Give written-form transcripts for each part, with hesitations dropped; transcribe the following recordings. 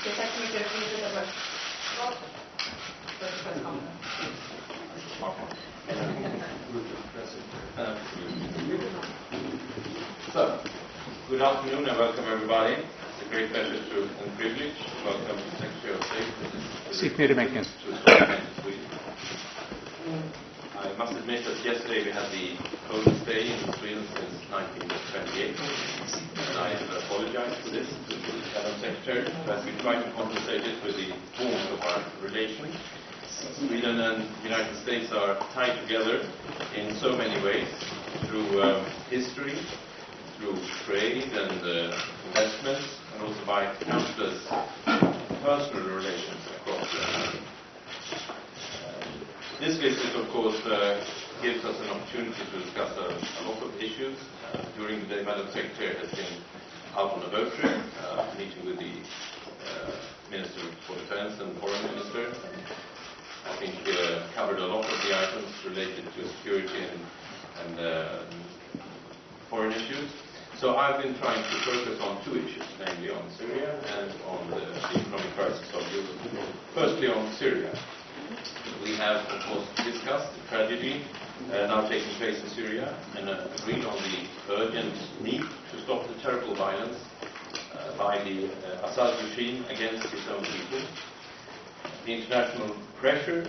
Tack så mycket. So, good afternoon and welcome everybody. It's a great pleasure and privilege to welcome the Secretary of State to Sweden. I must admit that yesterday we had the coldest day in Sweden since 1928, and I apologize for this to the Madam Secretary, but we try to compensate it with the warmth of our relations. Sweden and the United States are tied together in so many ways, through history, through trade and investments, and also by countless personal relations across the country. This visit, of course, gives us an opportunity to discuss a lot of issues. During the day, Madam Secretary has been out on a boat trip, meeting with the Minister for Defense and Foreign Minister. And I think covered a lot of the items related to security and foreign issues. So I've been trying to focus on two issues, namely on Syria and on the economic crisis of Europe. Firstly, on Syria. We have, of course, discussed the tragedy now taking place in Syria and agreed on the urgent need to stop the terrible violence by the Assad regime against its own people. The international pressure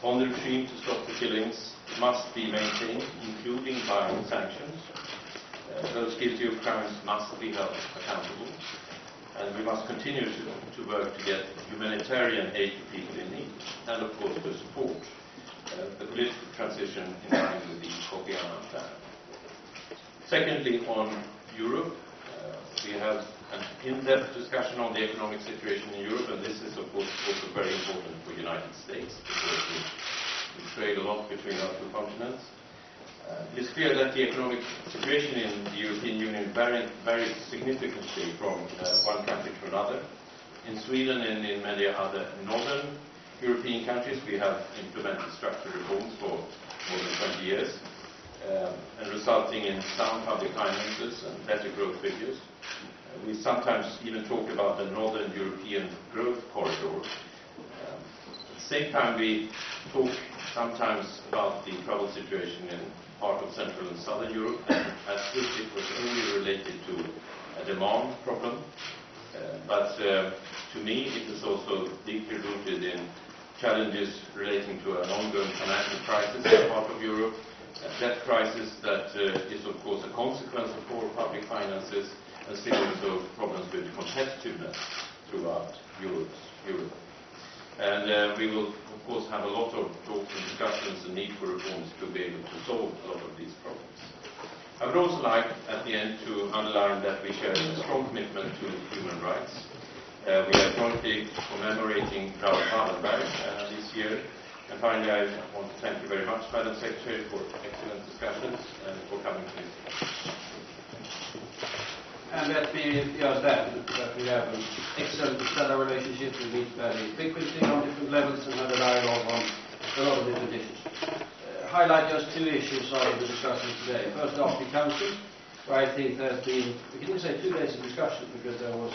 on the regime to stop the killings must be maintained, including by sanctions. Those guilty of crimes must be held accountable. And we must continue to work to get humanitarian aid to people in need, and of course to support the political transition in line with the Kofi Annan plan. Secondly, on Europe, we have an in-depth discussion on the economic situation in Europe, and this is of course also very important for the United States, because we trade a lot between our two continents. It is clear that the economic situation in the European Union varies significantly from one country to another. In Sweden and in many other northern European countries, we have implemented structural reforms for more than 20 years, and resulting in sound public finances and better growth figures. We sometimes even talk about the Northern European growth corridor. At the same time, we talk sometimes about the troubled situation in part of Central and Southern Europe, as if it was only related to a demand problem. But to me, it is also deeply rooted in challenges relating to an ongoing financial crisis in part of Europe, a debt crisis that is, of course, a consequence of poor public finances, and still also problems with competitiveness throughout Europe. And we will, of course, have a lot of talks and discussions and need for reforms to be able to solve a lot of these problems. I would also like, at the end, to underline that we share a strong commitment to human rights. We are jointly commemorating Raoul Wallenberg this year. And finally, I want to thank you very much, Madam Secretary, for excellent discussions and for coming to this. And let me just add that we have an excellent stellar relationship. We meet very frequently on different levels and have a dialogue on a lot of different issues. Highlight just two issues of the discussion today. First off, the Council, where I think there has been, we can say 2 days of discussion, because there was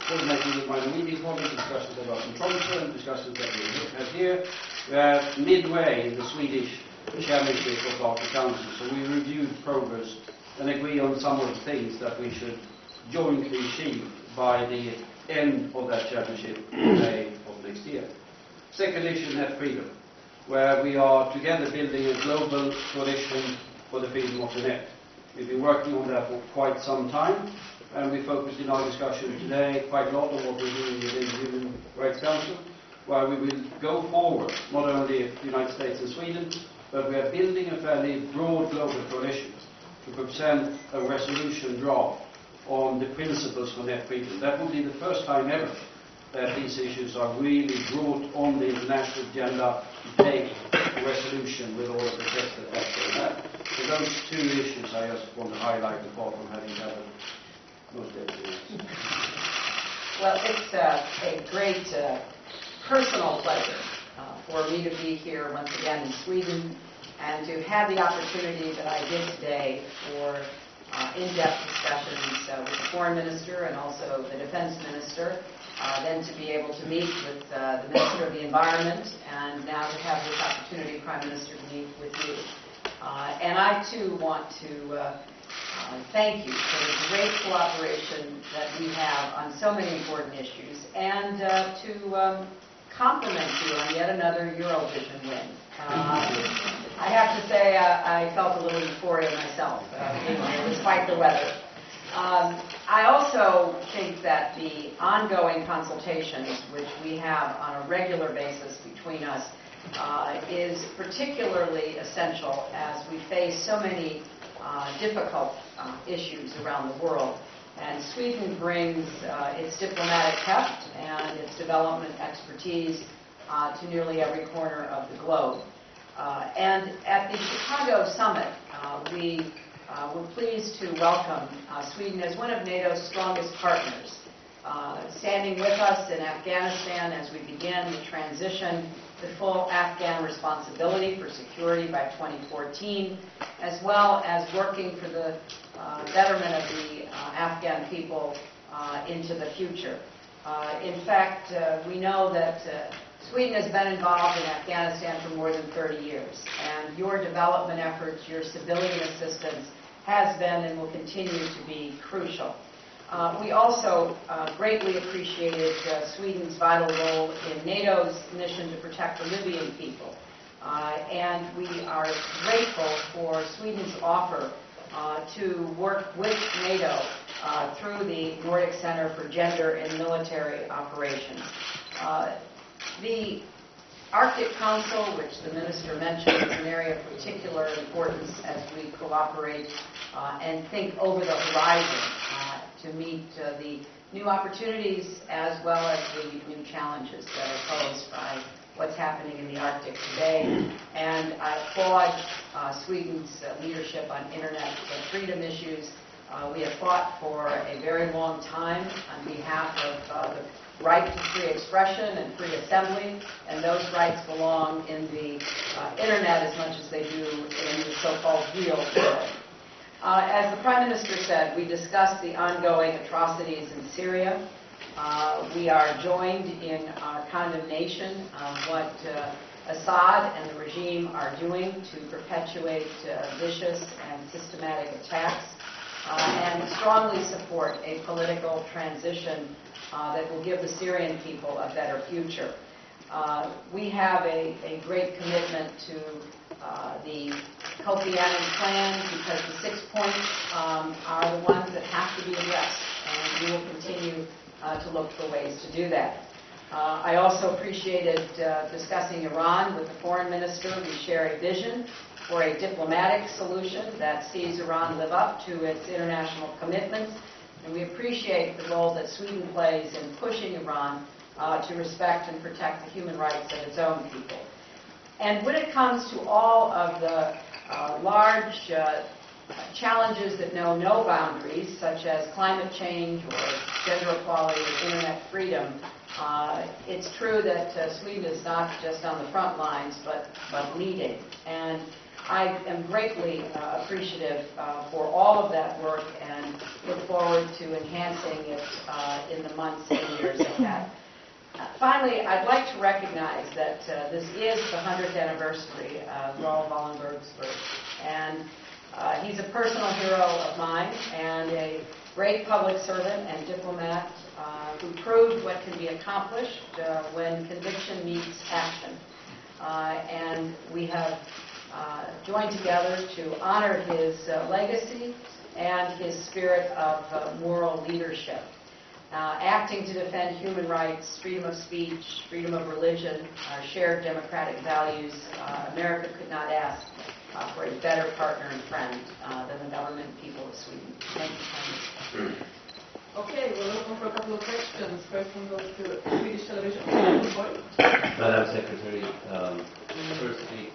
coordinating with my Norwegian colleagues, discussions about Tromsø and discussions that we had here. We are midway in the Swedish chairmanship of the Council, so we reviewed progress and agree on some of the things that we should jointly achieve by the end of that championship in May of next year. Second issue, net freedom, where we are together building a global coalition for the freedom of the net. We've been working on that for quite some time, and we focused in our discussion today quite a lot on what we're doing within the Human Rights Council, where we will go forward, not only the United States and Sweden, but we are building a fairly broad global coalition to present a resolution draft on the principles for net freedom. That will be the first time ever that these issues are really brought on the international agenda to take a resolution with all of the text that they have. So those two issues I just want to highlight, apart from having covered most everything. Well, it's a great personal pleasure for me to be here once again in Sweden, and to have the opportunity that I did today for in-depth discussions with the Foreign Minister and also the Defense Minister then to be able to meet with the Minister of the Environment, and now to have this opportunity, Prime Minister, to meet with you. And I too want to thank you for the great cooperation that we have on so many important issues, and to compliment you on yet another Eurovision win. I have to say I felt a little euphoria myself, despite the weather. I also think that the ongoing consultations, which we have on a regular basis between us, is particularly essential as we face so many difficult issues around the world. And Sweden brings its diplomatic heft and its development expertise to nearly every corner of the globe. And at the Chicago summit, we were pleased to welcome Sweden as one of NATO's strongest partners, standing with us in Afghanistan as we begin the transition to full Afghan responsibility for security by 2014, as well as working for the betterment of the Afghan people into the future. In fact, we know that Sweden has been involved in Afghanistan for more than 30 years, and your development efforts, your civilian assistance, has been and will continue to be crucial. We also greatly appreciated Sweden's vital role in NATO's mission to protect the Libyan people. And we are grateful for Sweden's offer to work with NATO through the Nordic Center for Gender and Military Operations. The Arctic Council, which the Minister mentioned, is an area of particular importance as we cooperate and think over the horizon to meet the new opportunities as well as the new challenges that are posed by what's happening in the Arctic today. And I applaud Sweden's leadership on internet freedom issues. We have fought for a very long time on behalf of the right to free expression and free assembly, and those rights belong in the internet as much as they do in the so-called real world. As the Prime Minister said, we discussed the ongoing atrocities in Syria. We are joined in our condemnation of what Assad and the regime are doing to perpetuate vicious and systematic attacks, and strongly support a political transition that will give the Syrian people a better future. We have a great commitment to the Kofi Annan plan, because the 6 points are the ones that have to be addressed, and we will continue to look for ways to do that. I also appreciated discussing Iran with the Foreign Minister. We share a vision for a diplomatic solution that sees Iran live up to its international commitments, and we appreciate the role that Sweden plays in pushing Iran to respect and protect the human rights of its own people. And when it comes to all of the large challenges that know no boundaries, such as climate change or gender equality or internet freedom, it's true that Sweden is not just on the front lines, but leading. And I am greatly appreciative for all of that work and look forward to enhancing it in the months and years ahead. Finally, I'd like to recognize that this is the 100th anniversary of Raoul Wallenberg's birth. And he's a personal hero of mine and a great public servant and diplomat who proved what can be accomplished when conviction meets action. And we have joined together to honor his legacy and his spirit of moral leadership. Acting to defend human rights, freedom of speech, freedom of religion, our shared democratic values, America could not ask for a better partner and friend than the government and people of Sweden. Thank you, Prime Minister. Okay, we're looking for a couple of questions. First one goes to Swedish television. Madam Secretary, firstly,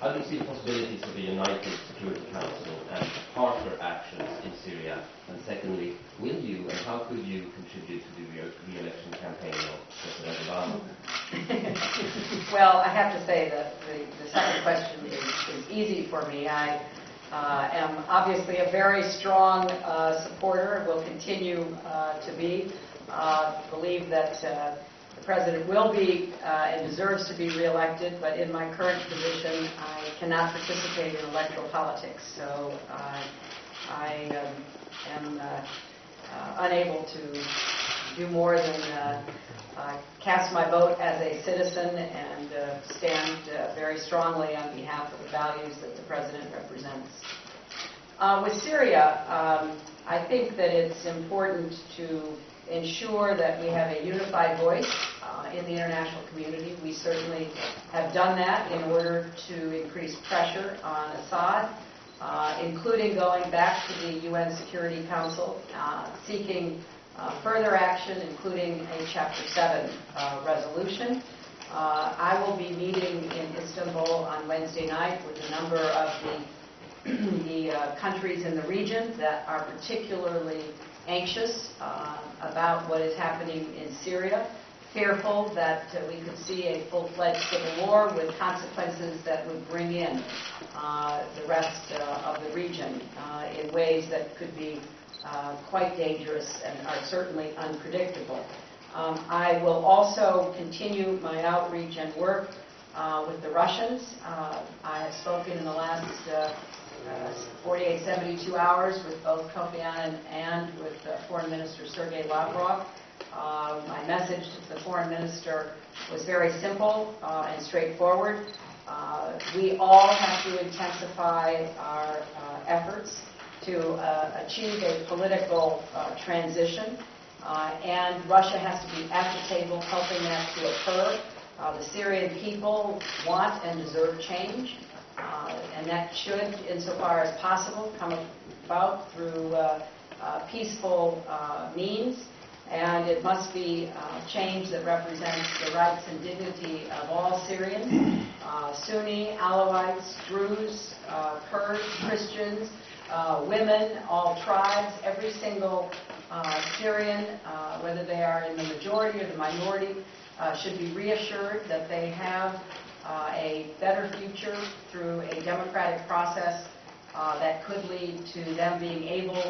how do you see the possibilities of a United Security Council and harsher actions in Syria? And secondly, will you and how could you contribute to the re-election campaign of President Obama? Well, I have to say that the second question is easy for me. I am obviously a very strong supporter, will continue to be. Believe that the President will be and deserves to be reelected, but in my current position, I cannot participate in electoral politics. So I am unable to do more than cast my vote as a citizen and stand very strongly on behalf of the values that the President represents. With Syria, I think that it's important to ensure that we have a unified voice in the international community. We certainly have done that in order to increase pressure on Assad, including going back to the UN Security Council, seeking further action, including a Chapter 7 resolution. I will be meeting in Istanbul on Wednesday night with a number of the countries in the region that are particularly anxious about what is happening in Syria, fearful that we could see a full-fledged civil war with consequences that would bring in the rest of the region in ways that could be quite dangerous and are certainly unpredictable. I will also continue my outreach and work with the Russians. I have spoken in the last 48, 72 hours with both Kofi Annan and with Foreign Minister Sergei Lavrov. My message to the Foreign Minister was very simple and straightforward. We all have to intensify our efforts to achieve a political transition, and Russia has to be at the table helping that to occur. The Syrian people want and deserve change, and that should, insofar as possible, come about through peaceful means, and it must be change that represents the rights and dignity of all Syrians, Sunni, Alawites, Druze, Kurds, Christians, women, all tribes, every single Syrian, whether they are in the majority or the minority, should be reassured that they have a better future through a democratic process that could lead to them being able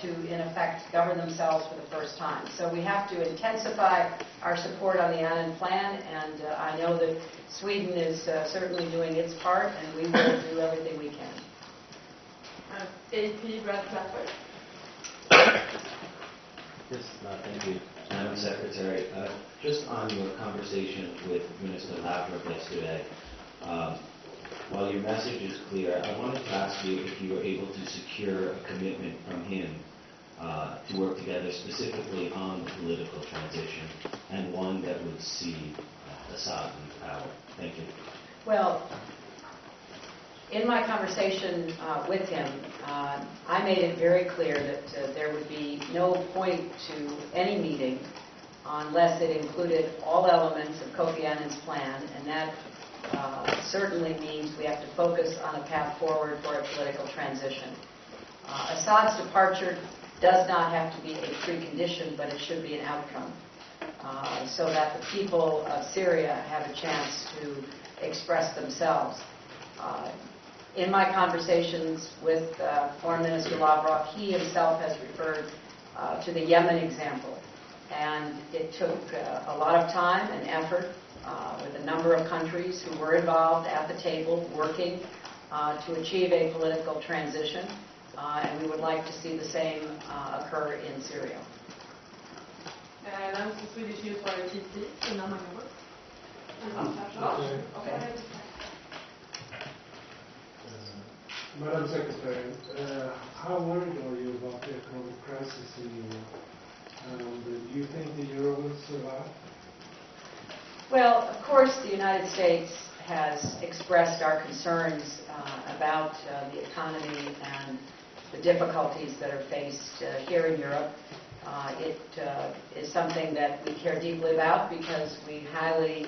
to, in effect, govern themselves for the first time. So we have to intensify our support on the Annan Plan, and I know that Sweden is certainly doing its part, and we will do everything we can. AP Brad Clapper. Yes, thank you, Madam Secretary. Just on your conversation with Minister Lavrov yesterday, while your message is clear, I wanted to ask you if you were able to secure a commitment from him to work together specifically on the political transition and one that would see Assad leave power. Thank you. Well, in my conversation with him, I made it very clear that there would be no point to any meeting unless it included all elements of Kofi Annan's plan, and that certainly means we have to focus on a path forward for a political transition. Assad's departure does not have to be a precondition, but it should be an outcome, so that the people of Syria have a chance to express themselves. In my conversations with Foreign Minister Lavrov, he himself has referred to the Yemen example. And it took a lot of time and effort with a number of countries who were involved at the table working to achieve a political transition. And we would like to see the same occur in Syria. Namns Swedish Youth Warrior TT, Ina Magnus. Madam Secretary, how worried are you about the economic crisis in Europe? And do you think the euro will survive? Well, of course, the United States has expressed our concerns about the economy and the difficulties that are faced here in Europe. It is something that we care deeply about because we highly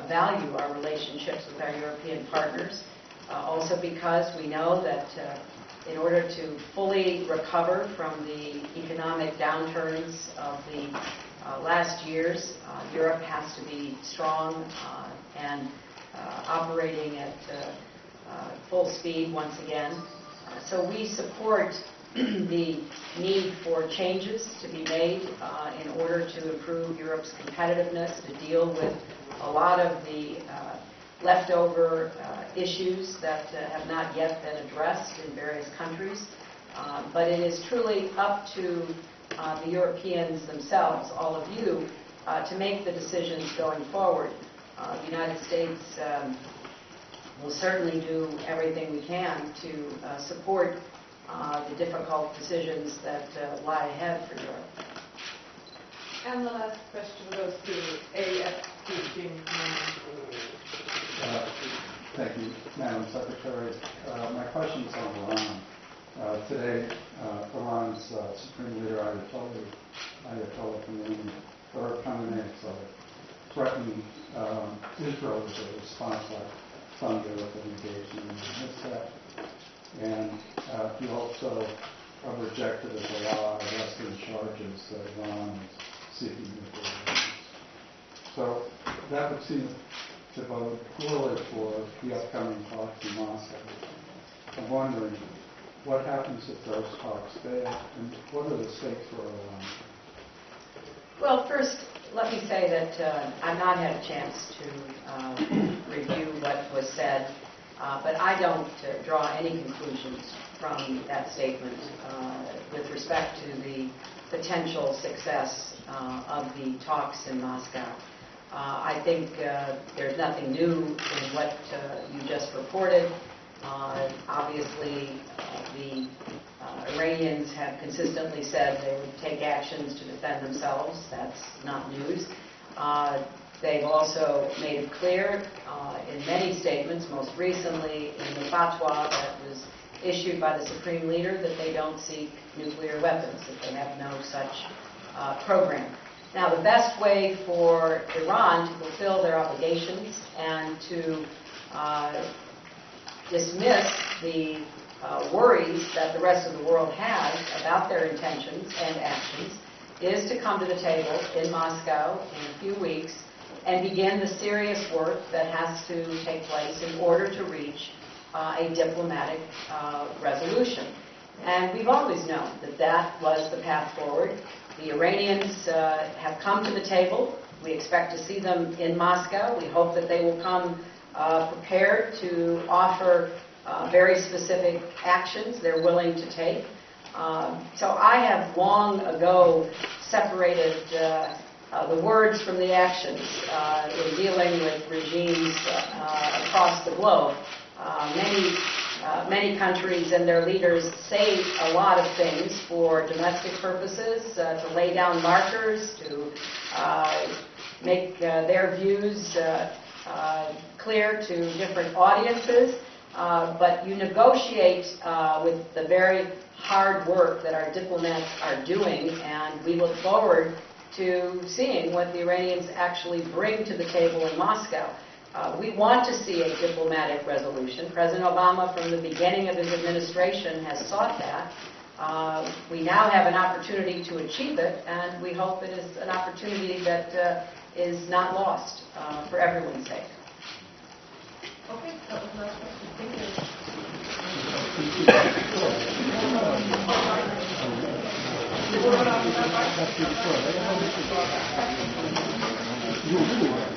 value our relationships with our European partners. Also because we know that in order to fully recover from the economic downturns of the last years, Europe has to be strong and operating at full speed once again. So we support the need for changes to be made in order to improve Europe's competitiveness, to deal with a lot of the leftover issues that have not yet been addressed in various countries. But it is truly up to the Europeans themselves, all of you, to make the decisions going forward. The United States will certainly do everything we can to support the difficult decisions that lie ahead for Europe. And the last question goes to AFP. Thank you, Madam Secretary. My question is on Iran. Today, Iran's Supreme Leader Ayatollah Khamenei threatened Israel with a response like some Europe engaged in his threat. And he also rejected as a law arresting charges that Iran is seeking nuclear weapons. So that would seem to bode poorly for the upcoming talks in Moscow. I'm wondering, what happens if those talks fail, and what are the stakes for Iran? Well, first, let me say that I've not had a chance to review what was said, but I don't draw any conclusions from that statement with respect to the potential success of the talks in Moscow. I think there's nothing new in what you just reported. Obviously, the Iranians have consistently said they would take actions to defend themselves. That's not news. They've also made it clear in many statements, most recently in the fatwa that was issued by the Supreme Leader, that they don't seek nuclear weapons, that they have no such program. Now, the best way for Iran to fulfill their obligations and to dismiss the worries that the rest of the world has about their intentions and actions is to come to the table in Moscow in a few weeks and begin the serious work that has to take place in order to reach a diplomatic resolution. And we've always known that that was the path forward. The Iranians have come to the table. We expect to see them in Moscow. We hope that they will come prepared to offer very specific actions they're willing to take. So I have long ago separated the words from the actions in dealing with regimes across the globe. Many countries and their leaders say a lot of things for domestic purposes, to lay down markers, to make their views clear to different audiences. But you negotiate with the very hard work that our diplomats are doing, and we look forward to seeing what the Iranians actually bring to the table in Moscow. We want to see a diplomatic resolution. President Obama, from the beginning of his administration, has sought that. We now have an opportunity to achieve it, and we hope it is an opportunity that is not lost for everyone's sake. Okay, that was the last question. Thank you.